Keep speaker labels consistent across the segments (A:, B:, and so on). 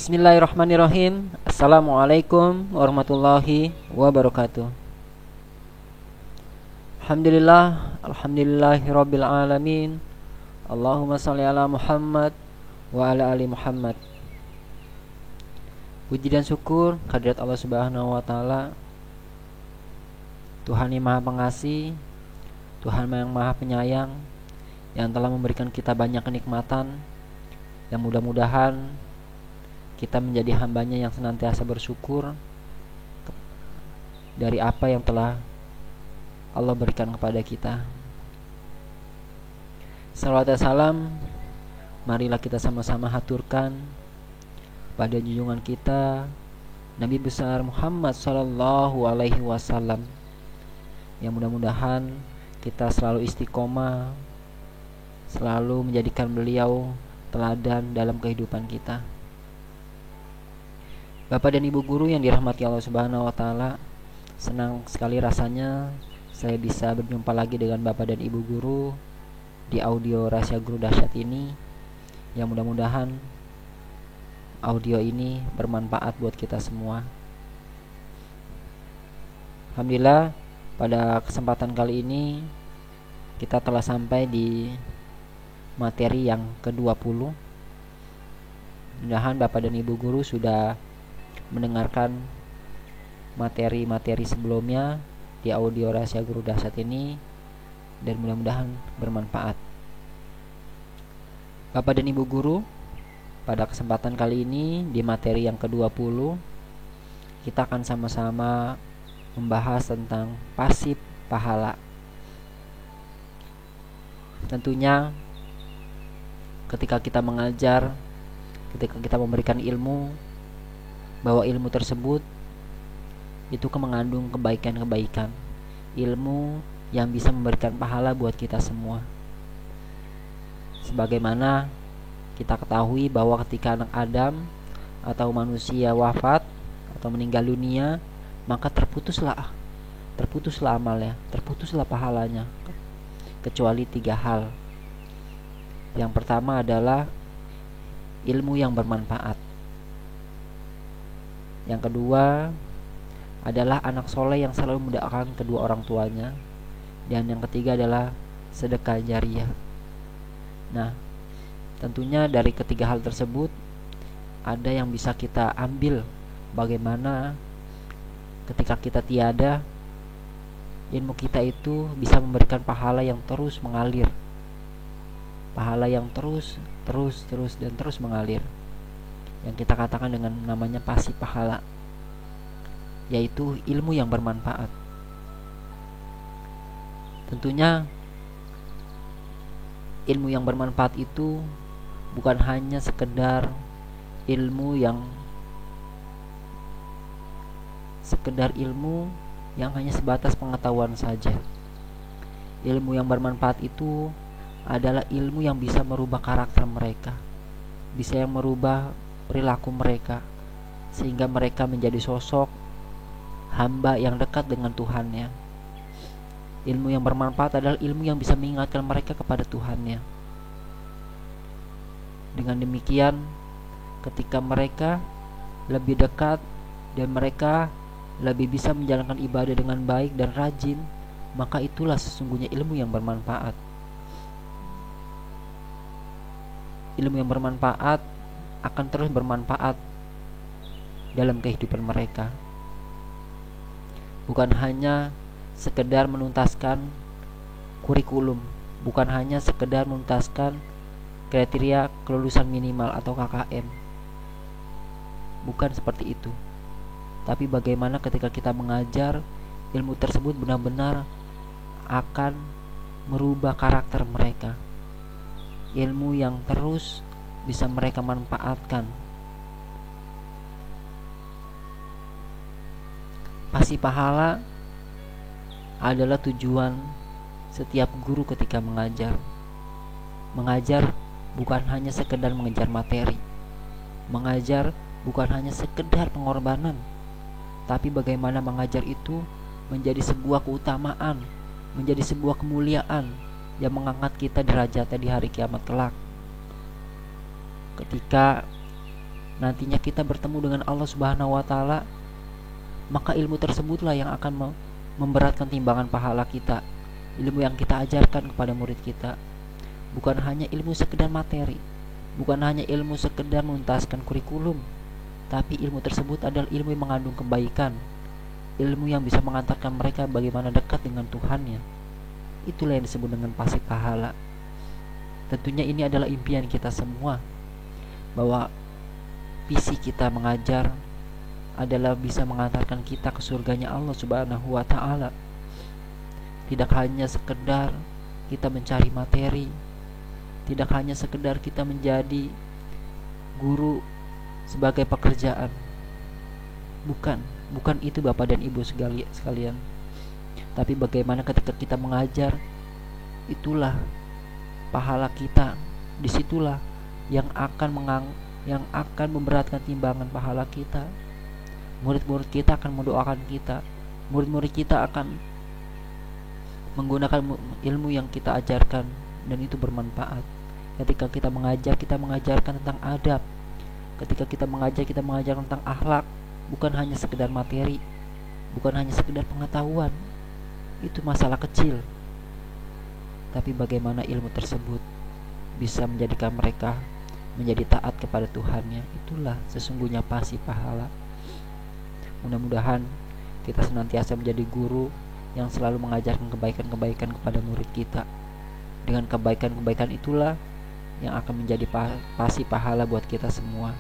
A: Bismillahirrahmanirrahim. Assalamualaikum warahmatullahi wabarakatuh. Alhamdulillahirabbil alamin. Allahumma shalli ala Muhammad wa ala ali Muhammad. Puji dan syukur kehadirat Allah Subhanahu wa taala, Tuhan yang Maha Pengasih, Tuhan yang Maha Penyayang, yang telah memberikan kita banyak kenikmatan, yang mudah-mudahan kita menjadi hambanya yang senantiasa bersyukur dari apa yang telah Allah berikan kepada kita. Salawat dan salam marilah kita sama-sama haturkan pada junjungan kita Nabi besar Muhammad sallallahu alaihi wasallam, yang mudah-mudahan kita selalu istiqomah, selalu menjadikan beliau teladan dalam kehidupan kita. Bapak dan Ibu guru yang dirahmati Allah Subhanahu wa taala, senang sekali rasanya saya bisa berjumpa lagi dengan Bapak dan Ibu guru di audio Rahasia Guru Dahsyat ini, yang mudah-mudahan audio ini bermanfaat buat kita semua. Alhamdulillah, pada kesempatan kali ini kita telah sampai di materi yang ke-20. Mudah-mudahan Bapak dan Ibu guru sudah mendengarkan materi-materi sebelumnya di audio Rahasia Guru Dahsyat ini, dan mudah-mudahan bermanfaat. Bapak dan Ibu guru, pada kesempatan kali ini di materi yang ke-20 kita akan sama-sama membahas tentang pasif pahala. Tentunya ketika kita mengajar, ketika kita memberikan ilmu, bahwa ilmu tersebut itu mengandung kebaikan-kebaikan, ilmu yang bisa memberikan pahala buat kita semua. Sebagaimana kita ketahui bahwa ketika anak Adam atau manusia wafat atau meninggal dunia, maka terputuslah amalnya, terputuslah pahalanya, kecuali 3 hal. Yang pertama adalah ilmu yang bermanfaat. Yang kedua adalah anak soleh yang selalu mendoakan kedua orang tuanya. Dan yang ketiga adalah sedekah jariah. Nah, tentunya dari ketiga hal tersebut ada yang bisa kita ambil, bagaimana ketika kita tiada, ilmu kita itu bisa memberikan pahala yang terus mengalir, pahala yang terus mengalir, yang kita katakan dengan namanya pasif pahala, yaitu ilmu yang bermanfaat. Tentunya ilmu yang bermanfaat itu bukan hanya sekedar ilmu yang hanya sebatas pengetahuan saja. Ilmu yang bermanfaat itu adalah ilmu yang bisa merubah karakter mereka, bisa yang merubah perilaku mereka, sehingga mereka menjadi sosok hamba yang dekat dengan Tuhannya. Ilmu yang bermanfaat adalah ilmu yang bisa mengingatkan mereka kepada Tuhannya. Dengan demikian, ketika mereka lebih dekat dan mereka lebih bisa menjalankan ibadah dengan baik dan rajin, maka itulah sesungguhnya ilmu yang bermanfaat. Ilmu yang bermanfaat akan terus bermanfaat dalam kehidupan mereka. Bukan hanya sekedar menuntaskan kurikulum, bukan hanya sekedar menuntaskan kriteria kelulusan minimal atau KKM. Bukan seperti itu. Tapi bagaimana ketika kita mengajar, ilmu tersebut benar-benar akan merubah karakter mereka. Ilmu yang terus bisa mereka manfaatkan. Pasif pahala adalah tujuan setiap guru ketika mengajar. Mengajar bukan hanya sekedar mengejar materi. Mengajar bukan hanya sekedar pengorbanan, tapi bagaimana mengajar itu menjadi sebuah keutamaan, menjadi sebuah kemuliaan yang mengangkat kita derajatnya di hari kiamat kelak. Ketika nantinya kita bertemu dengan Allah Subhanahu wa taala, maka ilmu tersebutlah yang akan memberatkan timbangan pahala kita. Ilmu yang kita ajarkan kepada murid kita bukan hanya ilmu sekedar materi, bukan hanya ilmu sekedar menuntaskan kurikulum, tapi ilmu tersebut adalah ilmu yang mengandung kebaikan, ilmu yang bisa mengantarkan mereka bagaimana dekat dengan Tuhannya. Itulah yang disebut dengan pasti pahala. Tentunya ini adalah impian kita semua, bahwa visi kita mengajar adalah bisa mengantarkan kita ke surganya Allah Subhanahu wa taala. Tidak hanya sekedar kita mencari materi, tidak hanya sekedar kita menjadi guru sebagai pekerjaan. Bukan itu Bapak dan Ibu sekalian. Tapi bagaimana ketika kita mengajar, itulah pahala kita. Disitulah yang akan memberatkan timbangan pahala kita. Murid-murid kita akan mendoakan kita. Murid-murid kita akan menggunakan ilmu yang kita ajarkan, dan itu bermanfaat. Ketika kita mengajarkan tentang adab. Ketika kita mengajar tentang akhlak, bukan hanya sekedar materi, bukan hanya sekedar pengetahuan. Itu masalah kecil. Tapi bagaimana ilmu tersebut bisa menjadikan mereka menjadi taat kepada Tuhannya, itulah sesungguhnya pasti pahala. Mudah-mudahan kita senantiasa menjadi guru yang selalu mengajarkan kebaikan-kebaikan kepada murid kita. Dengan kebaikan-kebaikan itulah yang akan menjadi pasti pahala buat kita semua,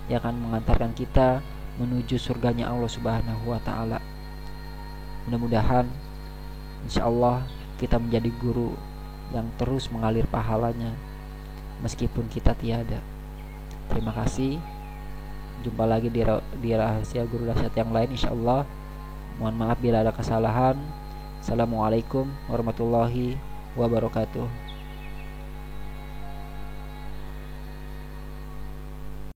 A: yang akan mengantarkan kita menuju surganya Allah Subhanahu wa taala. Mudah-mudahan insyaallah kita menjadi guru yang terus mengalir pahalanya meskipun kita tiada. Terima kasih. Jumpa lagi di rahasia guru dahsyat yang lain insyaallah. Mohon maaf bila ada kesalahan. Assalamualaikum warahmatullahi wabarakatuh.